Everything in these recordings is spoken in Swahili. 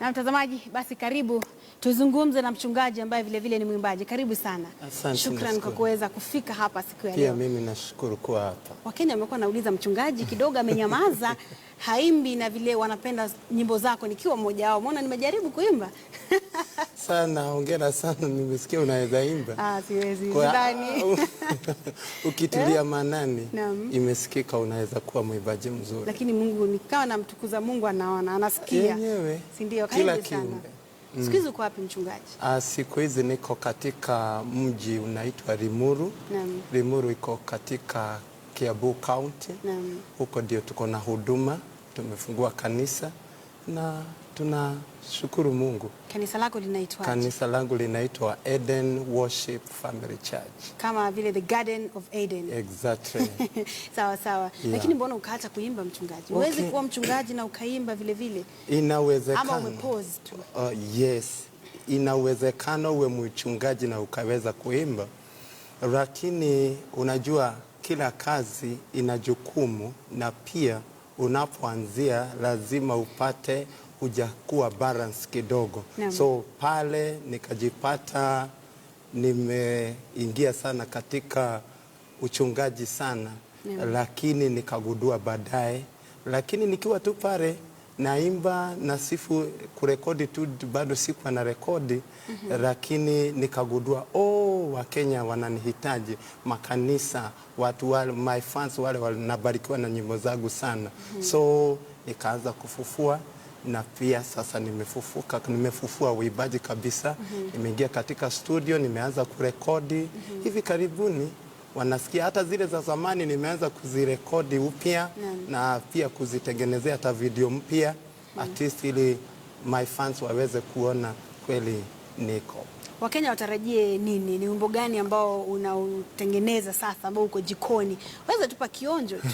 Na mtazamaji, basi karibu tuzungumze na mchungaji ambaye vile vile ni mwimbaji. Karibu sana. Asante. Shukrani kwa kuweza kufika hapa siku ya leo. Pia mimi nashukuru kuwa hapa. Wakenya wamekuwa nauliza mchungaji kidogo amenyamaza, haimbi na vile wanapenda nyimbo zako, nikiwa mmoja wao. Umeona nimejaribu kuimba. Sana, hongera sana, nimesikia unaweza imba. Siwezi. Ndani. Ukitilia manani, imesikika unaweza kuwa mwimbaji mzuri. Lakini Mungu nikawa namtukuza Mungu, anaona, anasikia. Yenyewe. Si ndio? Kila kiumbe. Siku hizi uko wapi mchungaji? Siku hizi niko katika mji unaitwa Limuru. Limuru iko katika Kiambu County. Huko ndio tuko na huduma, tumefungua kanisa na tunashukuru Mungu. Kanisa lako linaitwa? Kanisa langu linaitwa Eden Worship Family Church. Kama vile the Garden of Eden. Exactly. Sawa sawa. Yeah. Lakini mbona ukaacha kuimba mchungaji? Uwezi kuwa mchungaji na ukaimba vile vile? Inawezekana. Ama umepause tu? Yes. Inawezekana uwe mchungaji na ukaweza kuimba. Lakini unajua kila kazi ina jukumu, na pia unapoanzia lazima upate hujakuwa balance kidogo. So pale nikajipata nimeingia sana katika uchungaji sana. Lakini nikagundua baadaye, lakini nikiwa tu pale naimba na sifu, kurekodi tu bado sikuwa na rekodi. Lakini nikagundua Wakenya wananihitaji, makanisa, watu wale, my fans wale wanabarikiwa na nyimbo zangu sana. So nikaanza kufufua, na pia sasa nimefufua uimbaji kabisa. Nimeingia katika studio, nimeanza kurekodi. Hivi karibuni wanasikia hata zile za zamani nimeanza kuzirekodi upya, na pia kuzitengenezea hata video mpya, at least ili my fans waweze kuona kweli niko. Wakenya watarajie nini? Ni wimbo gani ambao unautengeneza sasa, ambao uko jikoni? Waweza tupa kionjo tu?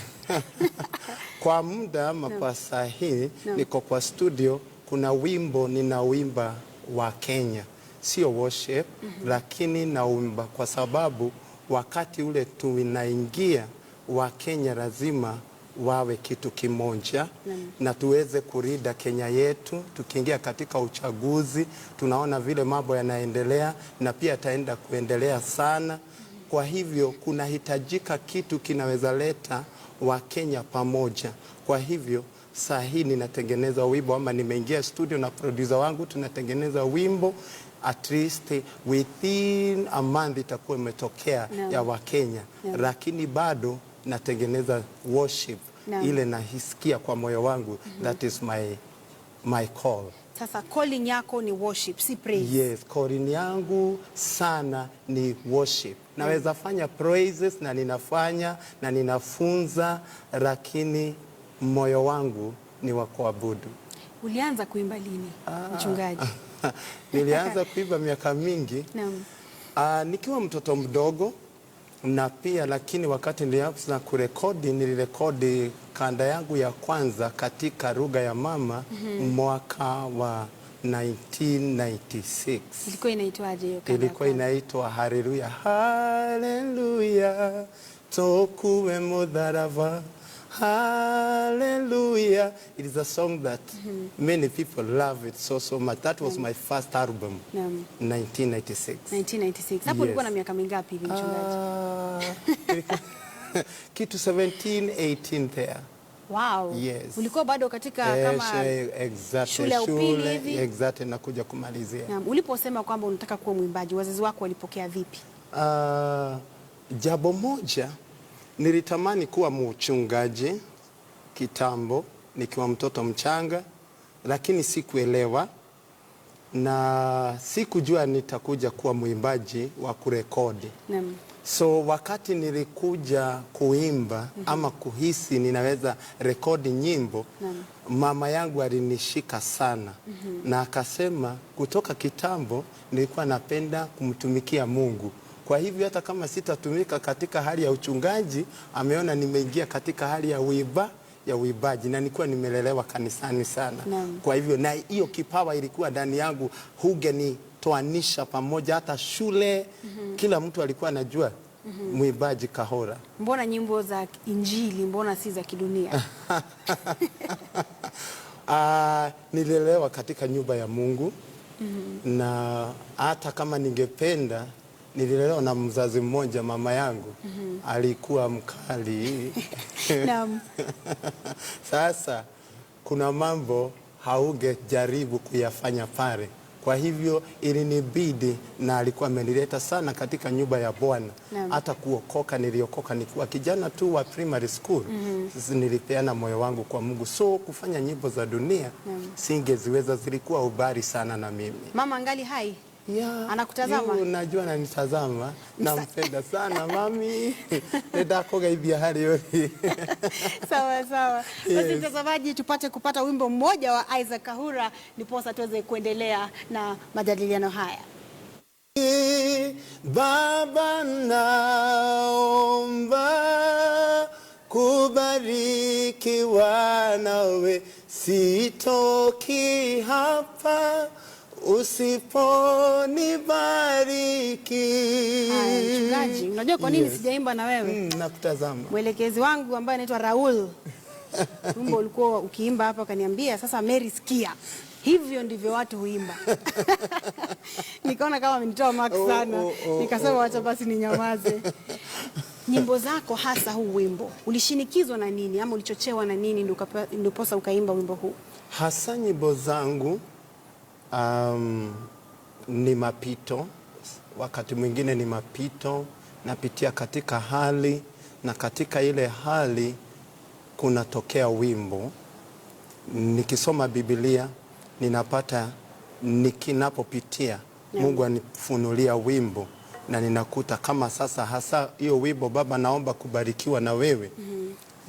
Kwa muda ama kwa saa hii niko kwa studio, kuna wimbo ninauimba wa Kenya, sio worship, lakini naumba kwa sababu wakati ule tunaingia wa Kenya lazima wawe kitu kimoja, na tuweze kulinda Kenya yetu. Tukiingia katika uchaguzi tunaona vile mambo yanaendelea, na pia ataenda kuendelea sana. Kwa hivyo kunahitajika kitu kinaweza leta wa Kenya pamoja. Kwa hivyo saa hii ninatengeneza wimbo, ama nimeingia studio na producer wangu, tunatengeneza wimbo. At least within a month itakuwa imetokea ya Wakenya. Lakini bado natengeneza worship ile nahisikia kwa moyo wangu. That is my call. Sasa calling yako ni worship, si praise? Yes, calling yangu sana ni worship. Naweza fanya praises na ninafanya na ninafunza, lakini moyo wangu ni wa kuabudu. Ulianza kuimba lini mchungaji? Nilianza kuimba miaka mingi. Nikiwa mtoto mdogo, na pia lakini wakati nilianza kurekodi, nilirekodi kanda yangu ya kwanza katika lugha ya mama mwaka wa 1996. Ilikuwa inaitwaje hiyo kanda? Ilikuwa inaitwa Haleluya, Haleluya, tokuwe mudharava, Hallelujah. It is a song that many people love it so much. That was my first album, 1996. 1996. Hapo ulikuwa na miaka mingapi hivi mchungaji? Kitu 17, 18 there. Wow. Yes. Ulikuwa bado katika kama shule ya upili hivi? Exactly, nakuja kumalizia. Uliposema kwamba unataka kuwa mwimbaji, wazazi wako walipokea vipi? Jambo moja, nilitamani kuwa mchungaji kitambo nikiwa mtoto mchanga, lakini sikuelewa na sikujua nitakuja kuwa mwimbaji wa kurekodi. So wakati nilikuja kuimba ama kuhisi ninaweza rekodi nyimbo, mama yangu alinishika sana na akasema kutoka kitambo nilikuwa napenda kumtumikia Mungu. Kwa hivyo hata kama sitatumika katika hali ya uchungaji, ameona nimeingia katika hali ya uimbaji, na nilikuwa nimelelewa kanisani sana. Kwa hivyo na hiyo kipawa ilikuwa ndani yangu, hugenitoanisha pamoja hata shule. Kila mtu alikuwa anajua mwimbaji Kahora. Mbona nyimbo za injili, mbona si za kidunia? Nililelewa katika nyumba ya Mungu. Na hata kama ningependa, nililelewa na mzazi mmoja, mama yangu. Alikuwa mkali. Naam. Sasa kuna mambo haungejaribu kuyafanya pale. Kwa hivyo ilinibidi, na alikuwa amenileta sana katika nyumba ya Bwana. Hata kuokoka, niliokoka nikiwa kijana tu wa primary school. Nilipeana moyo wangu kwa Mungu. So kufanya nyimbo za dunia singeziweza, zilikuwa ubari sana na mimi. Mama angali hai? Yeah, anakutazama? Najua ananitazama. Nampenda sana mami. Nitakoga hivi hali yote. Sawa sawa. Basi mtazamaji, tupate kupata wimbo mmoja wa Isaac Kahura ndiposa tuweze kuendelea na majadiliano haya. Baba, naomba kubarikiwa nawe, sitoki hapa usiponibariki. Mchungaji, unajua kwa nini sijaimba na wewe? Nakutazama. Mwelekezi wangu ambaye anaitwa Raul, wimbo ulikuwa ukiimba hapa, kaniambia sasa, Mary, sikia, hivyo ndivyo watu huimba. Nikaona kama amenitoa mark sana. Nikasema wacha basi ninyamaze. Nyimbo zako, hasa huu wimbo, ulishinikizwa na nini ama ulichochewa na nini ndio posa ukaimba wimbo huu? Hasa nyimbo zangu ni mapito. Wakati mwingine ni mapito, napitia katika hali, na katika ile hali kunatokea wimbo. Nikisoma Biblia ninapata, nikinapopitia Mungu anifunulia wimbo, na ninakuta kama sasa, hasa hiyo wimbo, Baba naomba kubarikiwa na wewe.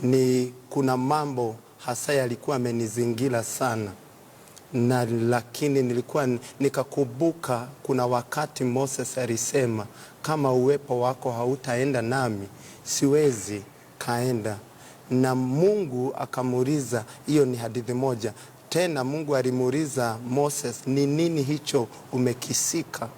Ni kuna mambo hasa yalikuwa amenizingira sana, na lakini nikakumbuka kuna wakati Moses alisema, kama uwepo wako hautaenda nami siwezi kaenda. Na Mungu akamuuliza, hiyo ni hadithi moja. Tena Mungu alimuuliza Moses, ni nini hicho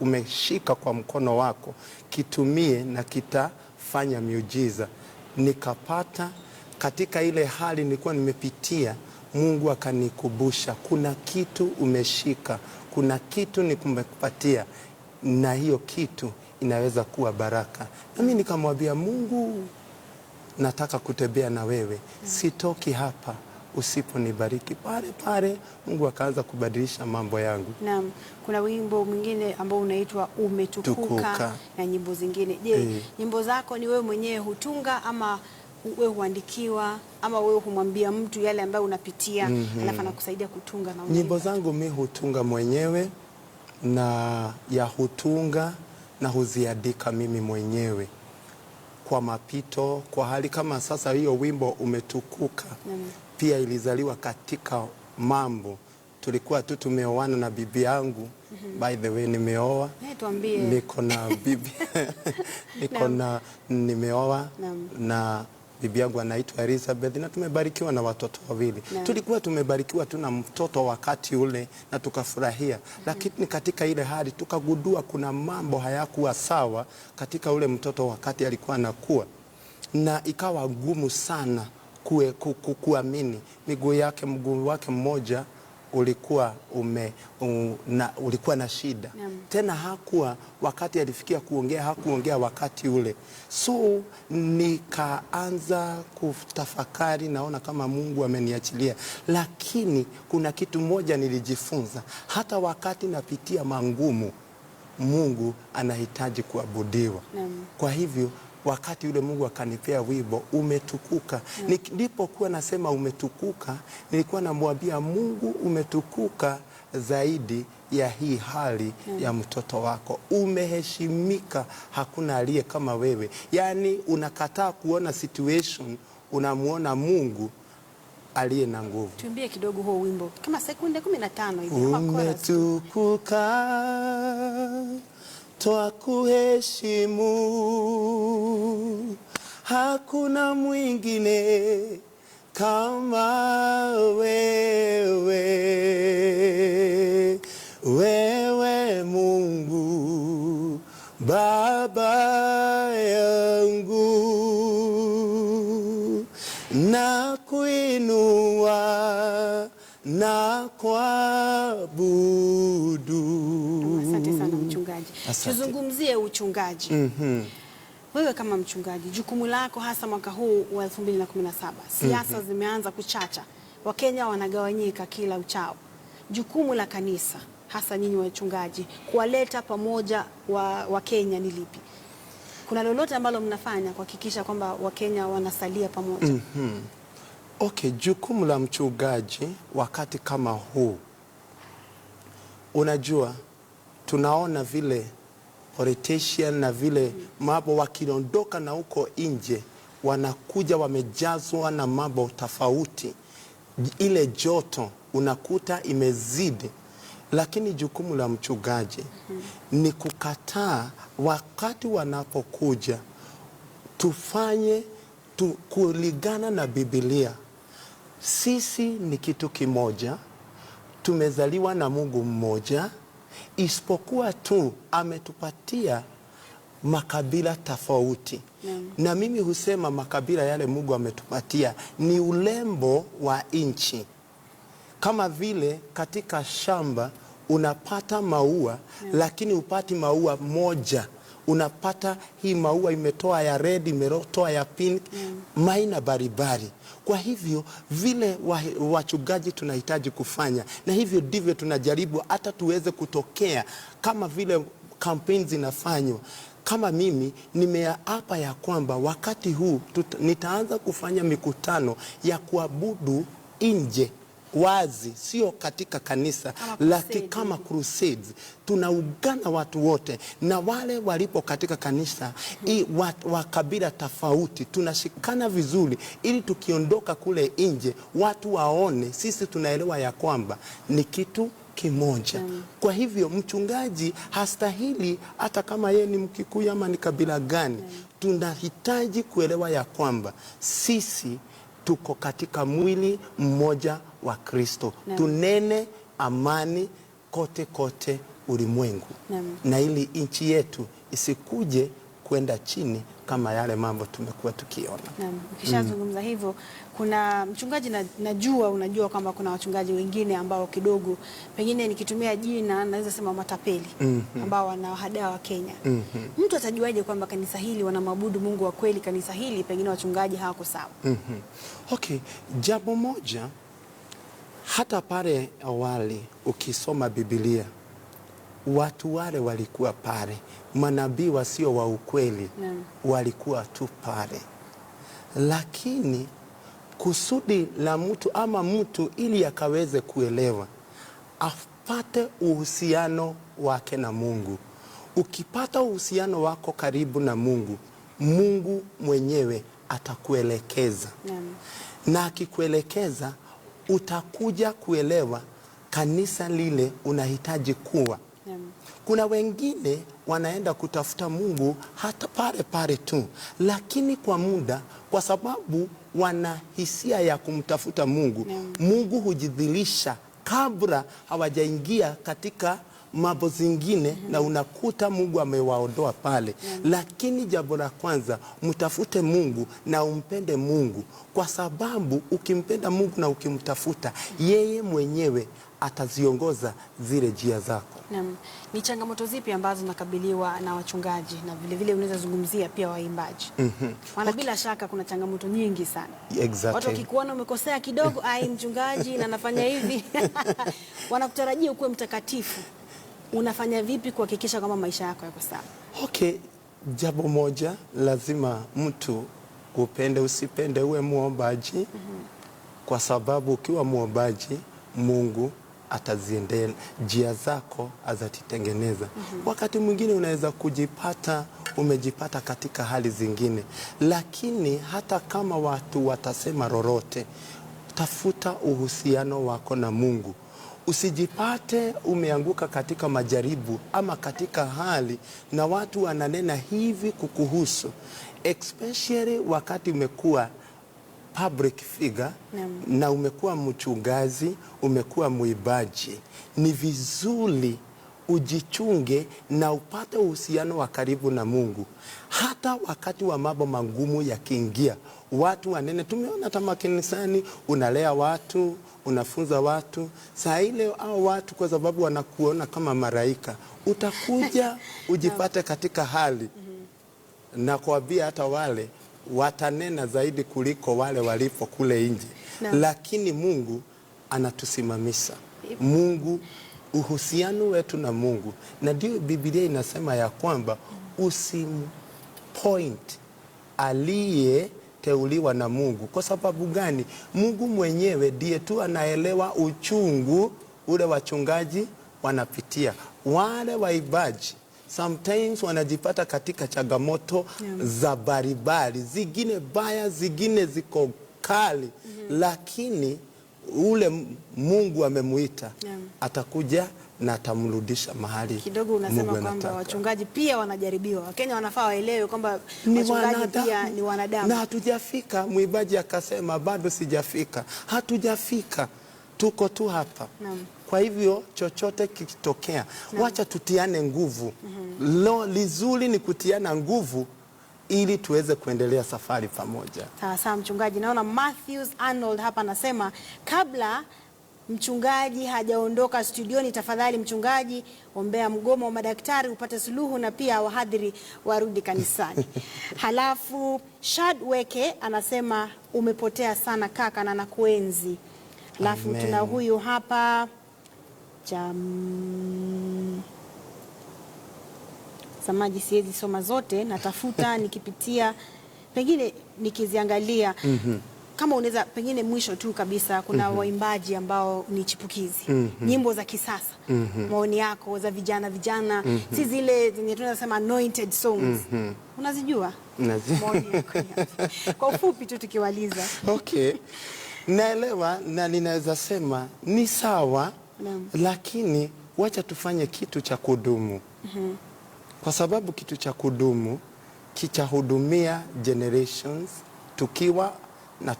umeshika kwa mkono wako, kitumie na kitafanya miujiza. Nikapata katika ile hali nilikuwa nimepitia, Mungu akanikumbusha, kuna kitu umeshika, kuna kitu nikumekupatia, na hiyo kitu inaweza kuwa baraka. Na mimi nikamwambia Mungu, nataka kutembea na wewe, sitoki hapa usiponibariki. Pale Mungu akaanza kubadilisha mambo yangu. Naam, kuna wimbo mwingine ambao unaitwa Umetukuka na nyimbo zingine. Je, nyimbo zako ni wewe mwenyewe hutunga ama wewe huandikiwa ama wewe humwambia mtu yale ambayo unapitia alafu anakusaidia kutunga? Na nyimbo zangu mimi hutunga mwenyewe, na ya hutunga na huziandika mimi mwenyewe kwa mapito, kwa hali kama sasa hiyo wimbo Umetukuka pia ilizaliwa katika mambo. Tulikuwa tu tumeoana na bibi yangu. By the way, nimeoa. Tuambie. Niko na bibi. Nimeoa na bibi yangu anaitwa Elizabeth, na tumebarikiwa na watoto wawili. Tulikuwa tumebarikiwa tu na mtoto wakati ule na tukafurahia. Lakini katika ile hali tukagundua kuna mambo hayakuwa sawa katika ule mtoto wakati alikuwa anakuwa, na ikawa ngumu sana kuamini. Mguu wake mmoja ulikuwa ulikuwa na shida. Tena hakuwa, wakati alifikia kuongea, hakuongea wakati ule. So nikaanza kutafakari, naona kama Mungu ameniachilia. Lakini kuna kitu moja nilijifunza, hata wakati napitia mangumu, Mungu anahitaji kuabudiwa. Kwa hivyo wakati ule Mungu akanipea wimbo Umetukuka. Nilipokuwa nasema umetukuka, nilikuwa namwambia Mungu, umetukuka zaidi ya hii hali ya mtoto wako. Umeheshimika, hakuna aliye kama wewe. Yani unakataa kuona situation, unamuona Mungu aliye na nguvu. Tuambie kidogo huo wimbo, kama sekunde 15 hivi. Umetukuka, twakuheshimu, hakuna mwingine kama wewe. Wewe Mungu Baba yangu, na kuinua na Tuzungumzie uchungaji. Wewe kama mchungaji, jukumu lako hasa mwaka huu wa 2017, siasa zimeanza kuchacha, Wakenya wanagawanyika kila uchao. Jukumu la kanisa, hasa nyinyi wachungaji, kuwaleta pamoja Wakenya ni lipi? Kuna lolote ambalo mnafanya kuhakikisha kwamba Wakenya wanasalia pamoja? Okay, jukumu la mchungaji wakati kama huu, unajua tunaona vile politician na vile mambo wakiondoka na huko nje wanakuja wamejazwa na mambo tofauti, ile joto unakuta imezidi. Lakini jukumu la mchungaji ni kukataa wakati wanapokuja, tufanye kulingana na Biblia. Sisi ni kitu kimoja, tumezaliwa na Mungu mmoja, isipokuwa tu ametupatia makabila tofauti. Na mimi husema makabila yale Mungu ametupatia ni ulembo wa nchi. Kama vile katika shamba unapata maua, lakini upati maua moja. Unapata hii maua imetoa ya red, imetoa ya pink, maina baribari. Kwa hivyo vile wachungaji tunahitaji kufanya, na hivyo ndivyo tunajaribu hata tuweze kutokea kama vile kampeni zinafanywa. Kama mimi nimeapa ya kwamba wakati huu nitaanza kufanya mikutano ya kuabudu nje wazi, sio katika kanisa, lakini kama crusades. Tunaungana watu wote na wale walipo katika kanisa wa kabila tofauti, tunashikana vizuri ili tukiondoka kule nje watu waone sisi tunaelewa ya kwamba ni kitu kimoja. Kwa hivyo mchungaji hastahili hata kama yeye ni Mkikuyu ama ni kabila gani, tunahitaji kuelewa ya kwamba sisi tuko katika mwili mmoja wa Kristo. Tunene amani kote kote ulimwengu. Na ili nchi yetu isikuje kwenda chini kama yale mambo tumekuwa tukiona. Ukishazungumza hivyo, kuna mchungaji najua unajua kwamba kuna wachungaji wengine ambao kidogo pengine nikitumia jina naweza sema matapeli, ambao wanawahadaa wa Kenya. Mtu atajuaje kwamba kanisa hili wanamwabudu Mungu wa kweli, kanisa hili pengine wachungaji hawako sawa? Okay, jambo moja, hata pale awali ukisoma Biblia, watu wale walikuwa pale, manabii wasio wa ukweli walikuwa tu pale. Lakini kusudi la mtu ama mtu ili akaweze kuelewa, apate uhusiano wake na Mungu. Ukipata uhusiano wako karibu na Mungu, Mungu mwenyewe atakuelekeza. Na akikuelekeza utakuja kuelewa kanisa lile unahitaji kuwa. Kuna wengine wanaenda kutafuta Mungu hata pale pale tu, lakini kwa muda, kwa sababu wana hisia ya kumtafuta Mungu, Mungu hujidhihirisha kabla hawajaingia katika mambo zingine, na unakuta Mungu amewaondoa pale. Lakini jambo la kwanza, mtafute Mungu na umpende Mungu, kwa sababu ukimpenda Mungu na ukimtafuta yeye mwenyewe ataziongoza zile njia zako. Ni changamoto zipi ambazo nakabiliwa na wachungaji, na vile vile unaweza zungumzia pia waimbaji? Maana bila shaka kuna changamoto nyingi sana. Watu wakikuona umekosea kidogo, ai mchungaji na nafanya hivi wanakutarajia ukuwe mtakatifu. Unafanya vipi kuhakikisha kwamba maisha yako yako sawa? Okay, jambo moja, lazima mtu upende usipende uwe muombaji. Kwa sababu ukiwa muombaji, Mungu ataziendea njia zako, azatitengeneza. Wakati mwingine unaweza kujipata umejipata katika hali zingine, lakini hata kama watu watasema lolote, tafuta uhusiano wako na Mungu. Usijipate umeanguka katika majaribu ama katika hali na watu wananena hivi kukuhusu, especially wakati umekuwa public figure na umekuwa mchungaji, umekuwa muibaji. Ni vizuri ujichunge na upate uhusiano wa karibu na Mungu. Hata wakati wa mambo magumu yakiingia, watu wanene, tumeona hata makanisani, unalea watu, unafunza watu, saa ile au watu kwa sababu wanakuona kama malaika, utakuja ujipate katika hali na kuambia hata wale watanena zaidi kuliko wale walipo kule nje. Lakini Mungu anatusimamisha. Mungu, uhusiano wetu na Mungu, na ndio Biblia inasema ya kwamba usimpoint aliyeteuliwa na Mungu. Kwa sababu gani? Mungu mwenyewe ndiye tu anaelewa uchungu ule wachungaji wanapitia. Wale waibaji sometimes wanajipata katika changamoto za baribari, zingine baya, zingine ziko kali, lakini ule Mungu amemuita, atakuja na atamrudisha mahali. Kidogo unasema kwamba wachungaji pia wanajaribiwa. Wakenya wanafaa waelewe kwamba wachungaji pia ni wanadamu. Na hatujafika, muibaji akasema bado sijafika. Hatujafika, tuko tu hapa. Kwa hivyo chochote kikitokea, wacha tutiane nguvu. Lizuri ni kutiana nguvu ili tuweze kuendelea safari pamoja. Sawa mchungaji. Naona Matthews Arnold hapa anasema, kabla mchungaji hajaondoka studioni, tafadhali mchungaji, ombea mgomo wa madaktari upate suluhu na pia wahadhiri warudi kanisani. Halafu Shadweke anasema, umepotea sana kaka na nakuenzi. Halafu tuna huyu hapa samaji, siwezi soma zote, natafuta nikipitia, pengine nikiziangalia. Kama unaweza pengine mwisho tu kabisa, kuna waimbaji ambao ni chipukizi, nyimbo za kisasa, maoni yako za vijana si zile zenye tunasema anointed songs, unazijua? Maoni yako kwa ufupi tu tukiwaliza. Okay, naelewa na ninaweza sema ni sawa, lakini wacha tufanye kitu cha kudumu. Kwa sababu kitu cha kudumu kitahudumia generations tukiwa na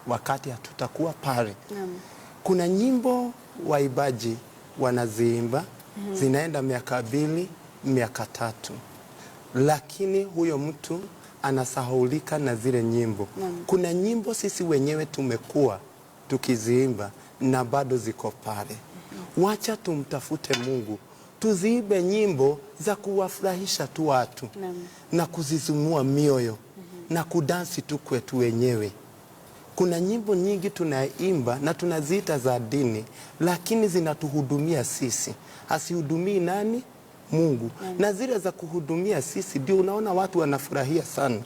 wakati hatutakuwa pale. Kuna nyimbo waibaji wanaziimba, zinaenda miaka 2, miaka 3, lakini huyo mtu anasahulika na zile nyimbo. Kuna nyimbo sisi wenyewe tumekuwa tukiziimba na bado ziko pale. Wacha tumtafute Mungu, tuziimbe nyimbo za kuwafurahisha tu watu na kuzizumua mioyo na kudansi tu kwetu wenyewe. Kuna nyimbo nyingi tunaimba na tunaziita za dini, lakini zinatuhudumia sisi. Hasihudumii nani? Mungu. Na zile za kuhudumia sisi ndio unaona watu wanafurahia sana.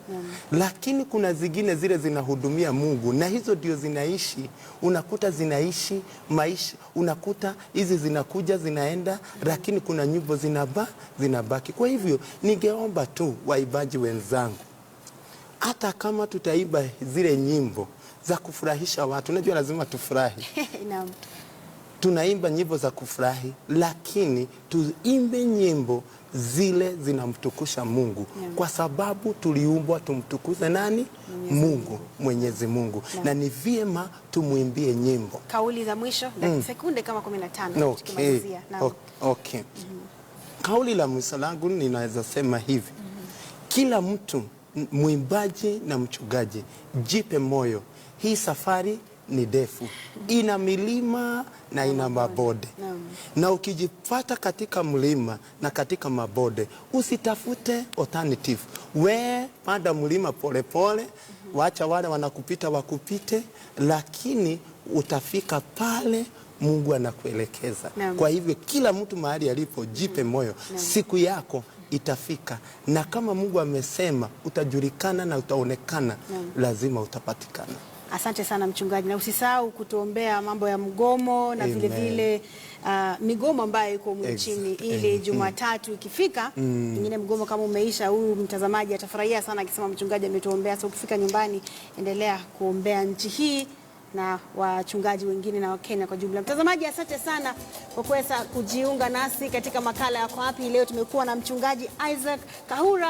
Lakini kuna zingine zile zinahudumia Mungu, na hizo ndio zinaishi. Unakuta zinaishi maisha, unakuta hizi zinakuja zinaenda, lakini kuna nyimbo zinabaki. Kwa hivyo ningeomba tu waibaji wenzangu, hata kama tutaimba zile nyimbo za kufurahisha watu, unajua lazima tufurahi. Tunaimba nyimbo za kufurahi, lakini tuimbe nyimbo zile zinamtukusha Mungu. Kwa sababu tuliumbwa tumtukuze nani? Mungu, Mwenyezi Mungu. Na ni vyema tumuimbie nyimbo. Kauli za mwisho, sekunde kama 15 tukimalizia. Okay. Kauli la mwisho langu ninaweza sema hivi. Kila mtu, mwimbaji na mchungaji, jipe moyo. Hii safari ni ndefu, ina milima na ina mabonde. Na ukijipata katika mlima na katika mabonde, usitafute alternative. We panda mlima pole pole, wacha wale wanakupita wakupite, lakini utafika pale Mungu anakuelekeza. Kwa hivyo kila mtu mahali alipo, jipe moyo. Siku yako itafika, na kama Mungu amesema utajulikana na utaonekana, lazima utapatikana. Asante sana mchungaji, na usisahau kutuombea mambo ya mgomo na vile vile migomo ambayo iko nchini, ili Jumatatu ikifika, pengine mgomo kama umeisha, huyu mtazamaji atafurahia sana akisema mchungaji ametuombea. So ukifika nyumbani, endelea kuombea nchi hii na wachungaji wengine na Wakenya kwa jumla. Mtazamaji, asante sana kwa kuweza kujiunga nasi katika makala Yako Wapi. Leo tumekuwa na mchungaji Isaac Kahura.